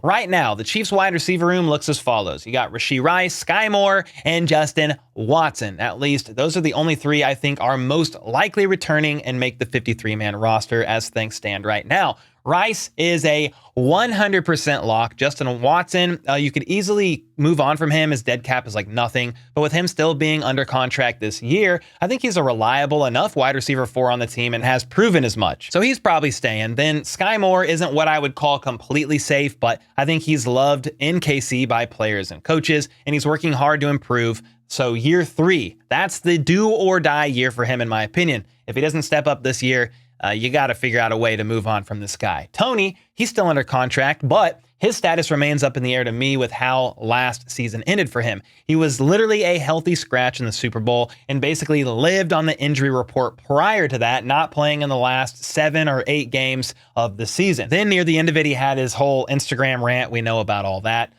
Right now, the Chiefs wide receiver room looks as follows. You got Rashee Rice, Sky Moore, and Justin Watson. At least those are the only three I think are most likely returning and make the 53-man roster as things stand right now. Rice is a 100% lock. Justin Watson, you could easily move on from him. His dead cap is like nothing. But with him still being under contract this year, I think he's a reliable enough wide receiver 4 on the team and has proven as much. So he's probably staying. Then Sky Moore isn't what I would call completely safe, but I think he's loved in KC by players and coaches, and he's working hard to improve. So year 3, that's the do or die year for him, in my opinion. If he doesn't step up this year, you got to figure out a way to move on from this guy. Tony, he's still under contract, but his status remains up in the air to me with how last season ended for him. He was literally a healthy scratch in the Super Bowl and basically lived on the injury report prior to that, not playing in the last 7 or 8 games of the season. Then near the end of it, he had his whole Instagram rant. We know about all that.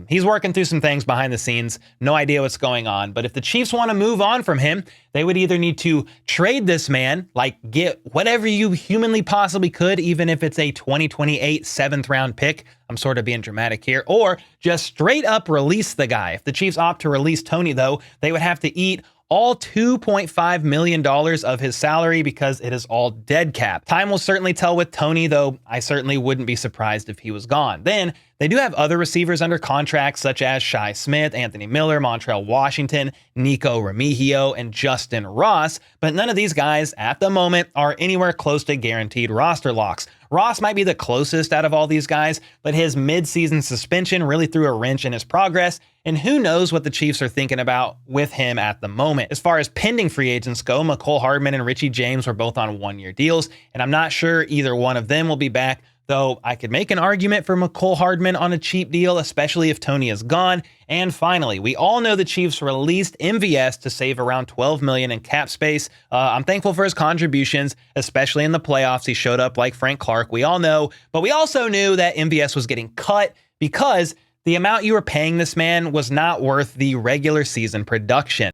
He's working through some things behind the scenes. No idea what's going on. But if the Chiefs want to move on from him, they would either need to trade this man, like get whatever you humanly possibly could, even if it's a 2028 7th round pick. I'm sort of being dramatic here. Or just straight up release the guy. If the Chiefs opt to release Tony, though, they would have to eat all $2.5 million of his salary because it is all dead cap. Time will certainly tell with Tony, though I certainly wouldn't be surprised if he was gone. Then they do have other receivers under contract, such as Shi Smith, Anthony Miller, Montrell Washington, Nico Remigio, and Justin Ross, but none of these guys at the moment are anywhere close to guaranteed roster locks. Ross might be the closest out of all these guys, but his mid-season suspension really threw a wrench in his progress, and who knows what the Chiefs are thinking about with him at the moment. As far as pending free agents go, Mecole Hardman and Richie James were both on 1-year deals, and I'm not sure either one of them will be back, though I could make an argument for Mecole Hardman on a cheap deal, especially if Tony is gone. And finally, we all know the Chiefs released MVS to save around $12 million in cap space. I'm thankful for his contributions, especially in the playoffs. He showed up like Frank Clark, we all know, but we also knew that MVS was getting cut because the amount you were paying this man was not worth the regular season production.